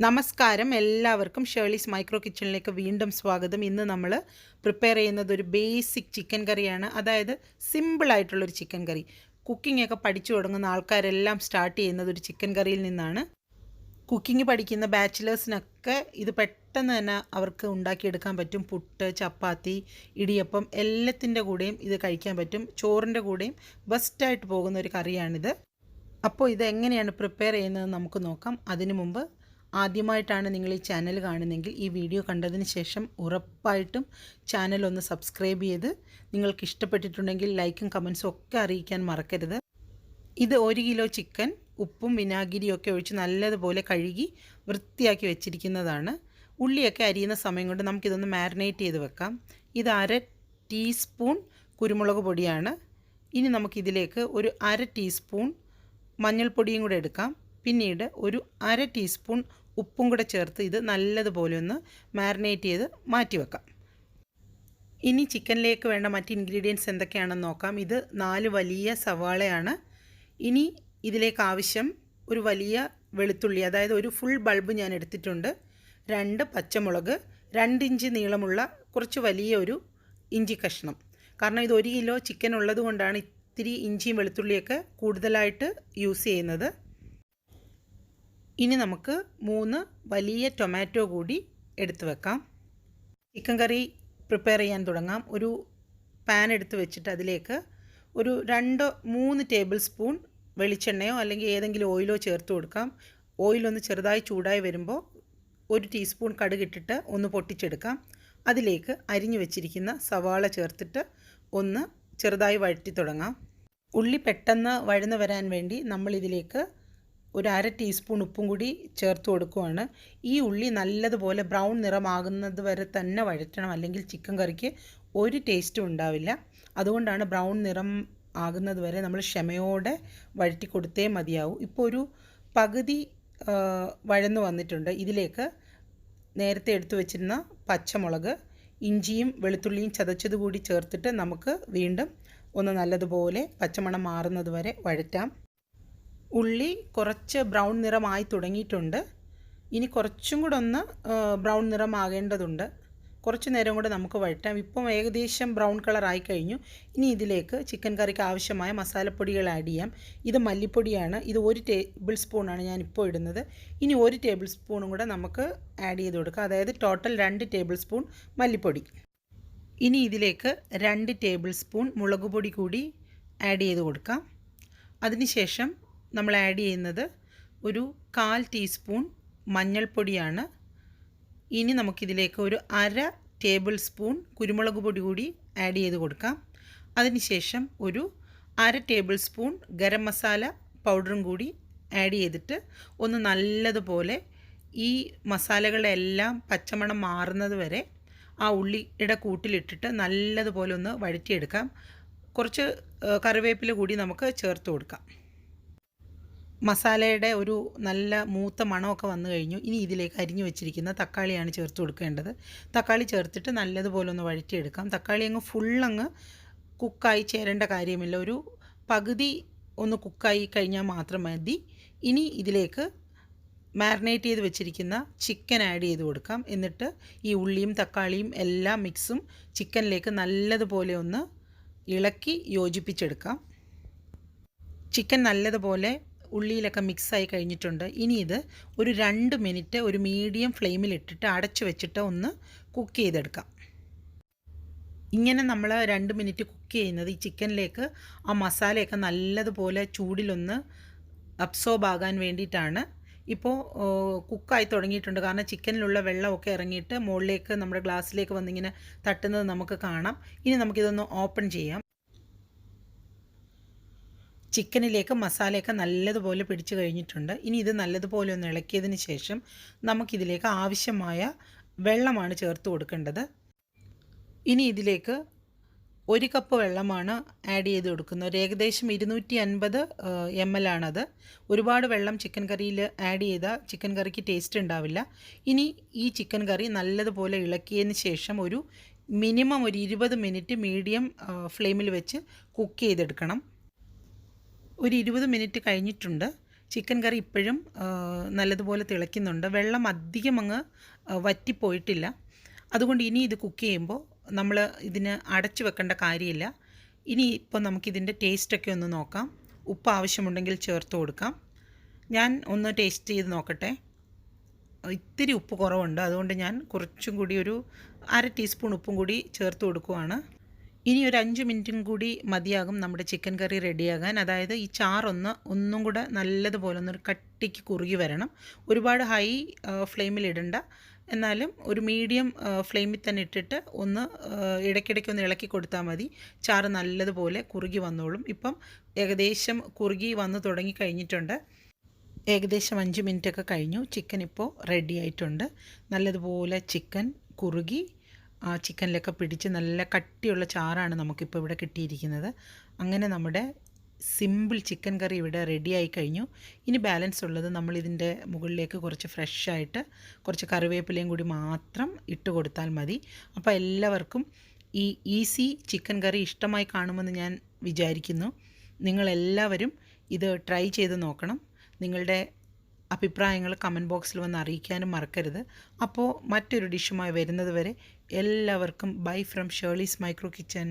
നമസ്കാരം, എല്ലാവർക്കും Shirley's micro കിച്ചണിലേക്ക് വീണ്ടും സ്വാഗതം. ഇന്ന് നമ്മൾ പ്രിപ്പയർ ചെയ്യുന്നത് ഒരു ബേസിക് ചിക്കൻ കറിയാണ്. അതായത് സിമ്പിളായിട്ടുള്ളൊരു ചിക്കൻ കറി. കുക്കിംഗ് ഒക്കെ പഠിച്ചു തുടങ്ങുന്ന ആൾക്കാരെല്ലാം സ്റ്റാർട്ട് ചെയ്യുന്നത് ഒരു ചിക്കൻ കറിയിൽ നിന്നാണ്. കുക്കിംഗ് പഠിക്കുന്ന ബാച്ചിലേഴ്സിനൊക്കെ ഇത് പെട്ടെന്ന് തന്നെ അവർക്ക് ഉണ്ടാക്കിയെടുക്കാൻ പറ്റും. പുട്ട്, ചപ്പാത്തി, ഇടിയപ്പം എല്ലാത്തിൻ്റെ കൂടെയും ഇത് കഴിക്കാൻ പറ്റും. ചോറിൻ്റെ കൂടെയും ബെസ്റ്റായിട്ട് പോകുന്ന ഒരു കറിയാണിത്. അപ്പോൾ ഇത് എങ്ങനെയാണ് പ്രിപ്പയർ ചെയ്യുന്നത് നമുക്ക് നോക്കാം. അതിനു മുമ്പ് ആദ്യമായിട്ടാണ് നിങ്ങൾ ഈ ചാനൽ കാണുന്നതെങ്കിൽ ഈ വീഡിയോ കണ്ടതിന് ശേഷം ഉറപ്പായിട്ടും ചാനൽ ഒന്ന് സബ്സ്ക്രൈബ് ചെയ്ത് നിങ്ങൾക്ക് ഇഷ്ടപ്പെട്ടിട്ടുണ്ടെങ്കിൽ ലൈക്കും കമൻസും ഒക്കെ അറിയിക്കാൻ മറക്കരുത്. ഇത് 1 കിലോ ചിക്കൻ ഉപ്പും വിനാഗിരിയൊക്കെ ഒഴിച്ച് നല്ലതുപോലെ കഴുകി വൃത്തിയാക്കി വെച്ചിരിക്കുന്നതാണ്. ഉള്ളിയൊക്കെ അരിയുന്ന സമയം കൊണ്ട് നമുക്കിതൊന്ന് മാരിനേറ്റ് ചെയ്ത് വെക്കാം. ഇത് 1/2 ടീസ്പൂൺ കുരുമുളക് പൊടിയാണ്. ഇനി നമുക്കിതിലേക്ക് ഒരു 1/2 ടീസ്പൂൺ മഞ്ഞൾപ്പൊടിയും കൂടെ എടുക്കാം. പിന്നീട് ഒരു 1/2 ടീസ്പൂൺ ഉപ്പും കൂടെ ചേർത്ത് ഇത് നല്ലതുപോലെ ഒന്ന് മാരിനേറ്റ് ചെയ്ത് മാറ്റി വെക്കാം. ഇനി ചിക്കനിലേക്ക് വേണ്ട മറ്റ് ഇൻഗ്രീഡിയൻസ് എന്തൊക്കെയാണെന്ന് നോക്കാം. ഇത് 4 വലിയ സവാളയാണ്. ഇനി ഇതിലേക്ക് ആവശ്യം ഒരു വലിയ വെളുത്തുള്ളി, അതായത് ഒരു ഫുൾ ബൾബ് ഞാൻ എടുത്തിട്ടുണ്ട്. 2 പച്ചമുളക്, 2 ഇഞ്ച് നീളമുള്ള കുറച്ച് വലിയ ഒരു ഇഞ്ചി കഷ്ണം. കാരണം ഇത് 1 കിലോ ചിക്കൻ ഉള്ളത് കൊണ്ടാണ് ഇത്തിരി ഇഞ്ചിയും വെളുത്തുള്ളിയൊക്കെ കൂടുതലായിട്ട് യൂസ് ചെയ്യുന്നത്. ഇനി നമുക്ക് 3 വലിയ ടൊമാറ്റോ കൂടി എടുത്ത് വെക്കാം. ചിക്കൻ കറി പ്രിപ്പയർ ചെയ്യാൻ തുടങ്ങാം. ഒരു പാൻ എടുത്ത് വെച്ചിട്ട് അതിലേക്ക് ഒരു 2-3 ടേബിൾ സ്പൂൺ വെളിച്ചെണ്ണയോ അല്ലെങ്കിൽ ഏതെങ്കിലും ഓയിലോ ചേർത്ത് കൊടുക്കാം. ഓയിലൊന്ന് ചെറുതായി ചൂടായി വരുമ്പോൾ 1 ടീസ്പൂൺ കടുകിട്ടിട്ട് ഒന്ന് പൊട്ടിച്ചെടുക്കാം. അതിലേക്ക് അരിഞ്ഞു വെച്ചിരിക്കുന്ന സവാള ചേർത്തിട്ട് ഒന്ന് ചെറുതായി വഴറ്റി തുടങ്ങാം. ഉള്ളി പെട്ടെന്ന് വഴന്നു വരാൻ വേണ്ടി നമ്മളിതിലേക്ക് ഒരു 1/2 ടീസ്പൂൺ ഉപ്പും കൂടി ചേർത്ത് കൊടുക്കുകയാണ്. ഈ ഉള്ളി നല്ലതുപോലെ ബ്രൗൺ നിറമാകുന്നത് വരെ തന്നെ വഴറ്റണം, അല്ലെങ്കിൽ ചിക്കൻ കറിക്ക് ഒരു ടേസ്റ്റും ഉണ്ടാവില്ല. അതുകൊണ്ടാണ് ബ്രൗൺ നിറം ആകുന്നത് വരെ നമ്മൾ ക്ഷമയോടെ വഴറ്റി കൊടുത്തേ മതിയാവും. ഇപ്പോൾ ഒരു പകുതി വഴന്നു വന്നിട്ടുണ്ട്. ഇതിലേക്ക് നേരത്തെ എടുത്തു വെച്ചിരുന്ന പച്ചമുളക്, ഇഞ്ചിയും വെളുത്തുള്ളിയും ചതച്ചത് കൂടി ചേർത്തിട്ട് നമുക്ക് വീണ്ടും ഒന്ന് നല്ലതുപോലെ പച്ചമണം മാറുന്നത് വരെ വഴറ്റാം. ഉള്ളി കുറച്ച് ബ്രൗൺ നിറമായി തുടങ്ങിയിട്ടുണ്ട്. ഇനി കുറച്ചും കൂടെ ഒന്ന് ബ്രൗൺ നിറമാകേണ്ടതുണ്ട്. കുറച്ച് നേരം കൂടെ നമുക്ക് വഴറ്റാം. ഇപ്പം ഏകദേശം ബ്രൗൺ കളറായി കഴിഞ്ഞു. ഇനി ഇതിലേക്ക് ചിക്കൻ കറിക്ക് ആവശ്യമായ മസാലപ്പൊടികൾ ആഡ് ചെയ്യാം. ഇത് മല്ലിപ്പൊടിയാണ്. ഇത് 1 ടേബിൾ സ്പൂണാണ് ഞാനിപ്പോൾ ഇടുന്നത്. ഇനി 1 ടേബിൾ സ്പൂണും കൂടെ നമുക്ക് ആഡ് ചെയ്ത് കൊടുക്കാം. അതായത് ടോട്ടൽ 2 ടേബിൾ സ്പൂൺ മല്ലിപ്പൊടി. ഇനി ഇതിലേക്ക് 2 ടേബിൾ സ്പൂൺ മുളക് പൊടി കൂടി ആഡ് ചെയ്ത് കൊടുക്കാം. അതിനുശേഷം നമ്മൾ ആഡ് ചെയ്യുന്നത് ഒരു 1/4 ടീസ്പൂൺ മഞ്ഞൾപ്പൊടിയാണ്. ഇനി നമുക്കിതിലേക്ക് ഒരു 1/2 ടേബിൾ സ്പൂൺ കുരുമുളക് പൊടി കൂടി ആഡ് ചെയ്ത് കൊടുക്കാം. അതിനുശേഷം ഒരു 1/2 ടേബിൾ സ്പൂൺ ഗരം മസാല പൗഡറും കൂടി ആഡ് ചെയ്തിട്ട് ഒന്ന് നല്ലതുപോലെ ഈ മസാലകളെല്ലാം പച്ചമണം മാറുന്നത് വരെ ആ ഉള്ളിയുടെ കൂട്ടിലിട്ടിട്ട് നല്ലതുപോലെ ഒന്ന് വഴറ്റിയെടുക്കാം. കുറച്ച് കറിവേപ്പില കൂടി നമുക്ക് ചേർത്ത് കൊടുക്കാം. മസാലയുടെ ഒരു നല്ല മൂത്ത മണമൊക്കെ വന്നു കഴിഞ്ഞു. ഇനി ഇതിലേക്ക് അരിഞ്ഞു വെച്ചിരിക്കുന്ന തക്കാളിയാണ് ചേർത്ത് കൊടുക്കേണ്ടത്. തക്കാളി ചേർത്തിട്ട് നല്ലതുപോലെ ഒന്ന് വഴറ്റിയെടുക്കാം. തക്കാളി അങ്ങ് ഫുള്ളങ്ങ് കുക്കായി ചേരേണ്ട കാര്യമില്ല. ഒരു പകുതി ഒന്ന് കുക്കായി കഴിഞ്ഞാൽ മാത്രം മതി. ഇനി ഇതിലേക്ക് മാരിനേറ്റ് ചെയ്ത് വെച്ചിരിക്കുന്ന ചിക്കൻ ആഡ് ചെയ്ത് കൊടുക്കാം. എന്നിട്ട് ഈ ഉള്ളിയും തക്കാളിയും എല്ലാം മിക്സും ചിക്കനിലേക്ക് നല്ലതുപോലെ ഒന്ന് ഇളക്കി യോജിപ്പിച്ചെടുക്കാം. ചിക്കൻ നല്ലതുപോലെ ഉള്ളിയിലൊക്കെ മിക്സായി കഴിഞ്ഞിട്ടുണ്ട്. ഇനി ഇത് ഒരു 2 മിനിറ്റ് ഒരു മീഡിയം ഫ്ലെയിമിലിട്ടിട്ട് അടച്ചു വെച്ചിട്ട് ഒന്ന് കുക്ക് ചെയ്തെടുക്കാം. ഇങ്ങനെ നമ്മൾ 2 മിനിറ്റ് കുക്ക് ചെയ്യുന്നത് ഈ ചിക്കനിലേക്ക് ആ മസാലയൊക്കെ നല്ലതുപോലെ ചൂടിലൊന്ന് അബ്സോർബ് ആകാൻ വേണ്ടിയിട്ടാണ്. ഇപ്പോൾ കുക്കായി തുടങ്ങിയിട്ടുണ്ട്. കാരണം ചിക്കനിലുള്ള വെള്ളമൊക്കെ ഇറങ്ങിയിട്ട് മുകളിലേക്ക് നമ്മുടെ ഗ്ലാസ്സിലേക്ക് വന്നിങ്ങനെ തട്ടുന്നത് നമുക്ക് കാണാം. ഇനി നമുക്കിതൊന്ന് ഓപ്പൺ ചെയ്യാം. ചിക്കനിലേക്ക് മസാലയൊക്കെ നല്ലതുപോലെ പിടിച്ചു കഴിഞ്ഞിട്ടുണ്ട്. ഇനി ഇത് നല്ലതുപോലെ ഒന്ന് ഇളക്കിയതിന് ശേഷം നമുക്കിതിലേക്ക് ആവശ്യമായ വെള്ളമാണ് ചേർത്ത് കൊടുക്കേണ്ടത്. ഇനി ഇതിലേക്ക് 1 കപ്പ് വെള്ളമാണ് ആഡ് ചെയ്ത് കൊടുക്കുന്നത്. ഒരു ഏകദേശം 250 ml ആണത്. ഒരുപാട് വെള്ളം ചിക്കൻ കറിയിൽ ആഡ് ചെയ്താൽ ചിക്കൻ കറിക്ക് ടേസ്റ്റ് ഉണ്ടാവില്ല. ഇനി ഈ ചിക്കൻ കറി നല്ലതുപോലെ ഇളക്കിയതിന് ശേഷം ഒരു മിനിമം ഒരു 20 മിനിറ്റ് മീഡിയം ഫ്ലെയിമിൽ വെച്ച് കുക്ക് ചെയ്തെടുക്കണം. ഒരു 20 മിനിറ്റ് കഴിഞ്ഞിട്ടുണ്ട്. ചിക്കൻ കറി ഇപ്പോഴും നല്ലതുപോലെ തിളയ്ക്കുന്നുണ്ട്. വെള്ളം അധികം അങ്ങ് വറ്റിപ്പോയിട്ടില്ല. അതുകൊണ്ട് ഇനി ഇത് കുക്ക് ചെയ്യുമ്പോൾ നമ്മൾ ഇതിന് അടച്ചു വെക്കേണ്ട കാര്യമില്ല. ഇനി ഇപ്പോൾ നമുക്കിതിൻ്റെ ടേസ്റ്റൊക്കെ ഒന്ന് നോക്കാം. ഉപ്പ് ആവശ്യമുണ്ടെങ്കിൽ ചേർത്ത് കൊടുക്കാം. ഞാൻ ഒന്ന് ടേസ്റ്റ് ചെയ്ത് നോക്കട്ടെ. ഇത്തിരി ഉപ്പ് കുറവുണ്ട്, അതുകൊണ്ട് ഞാൻ കുറച്ചും കൂടി ഒരു 1/2 ടീസ്പൂൺ ഉപ്പും കൂടി ചേർത്ത് കൊടുക്കുവാണ്. ഇനി ഒരു 5 മിനിറ്റും കൂടി മതിയാകും നമ്മുടെ ചിക്കൻ കറി റെഡിയാകാൻ. അതായത് ഈ ഒന്നും കൂടെ നല്ലതുപോലെ ഒന്നൊരു കട്ടിക്ക് കുറുകി വരണം. ഒരുപാട് ഹൈ ഫ്ലെയിമിൽ ഇടണ്ട, എന്നാലും ഒരു മീഡിയം ഫ്ലെയിമിൽ തന്നെ ഇട്ടിട്ട് ഒന്ന് ഇടയ്ക്കിടയ്ക്ക് ഒന്ന് ഇളക്കി കൊടുത്താൽ മതി. ചാറ് നല്ലതുപോലെ കുറുകി വന്നോളും. ഇപ്പം ഏകദേശം കുറുകി വന്ന് തുടങ്ങി കഴിഞ്ഞിട്ടുണ്ട്. ഏകദേശം 5 മിനിറ്റൊക്കെ കഴിഞ്ഞു. ചിക്കൻ ഇപ്പോൾ റെഡി ആയിട്ടുണ്ട്. നല്ലതുപോലെ ചിക്കൻ കുറുകി ആ ചിക്കനിലൊക്കെ പിടിച്ച് നല്ല കട്ടിയുള്ള ചാറാണ് നമുക്കിപ്പോൾ ഇവിടെ കിട്ടിയിരിക്കുന്നത്. അങ്ങനെ നമ്മുടെ സിമ്പിൾ ചിക്കൻ കറി ഇവിടെ റെഡിയായി കഴിഞ്ഞു. ഇനി ബാലൻസ് ഉള്ളത് നമ്മളിതിൻ്റെ മുകളിലേക്ക് കുറച്ച് ഫ്രഷായിട്ട് കുറച്ച് കറിവേപ്പിലയും കൂടി മാത്രം ഇട്ട് കൊടുത്താൽ മതി. അപ്പോൾ എല്ലാവർക്കും ഈ ഈസി ചിക്കൻ കറി ഇഷ്ടമായി കാണുമെന്ന് ഞാൻ വിചാരിക്കുന്നു. നിങ്ങളെല്ലാവരും ഇത് ട്രൈ ചെയ്ത് നോക്കണം. നിങ്ങളുടെ അഭിപ്രായങ്ങൾ കമൻറ്റ് ബോക്സിൽ വന്ന് അറിയിക്കാനും മറക്കരുത്. അപ്പോൾ മറ്റൊരു ഡിഷുമായി വരുന്നത് വരെ എല്ലാവർക്കും bye from Shirley's micro kitchen.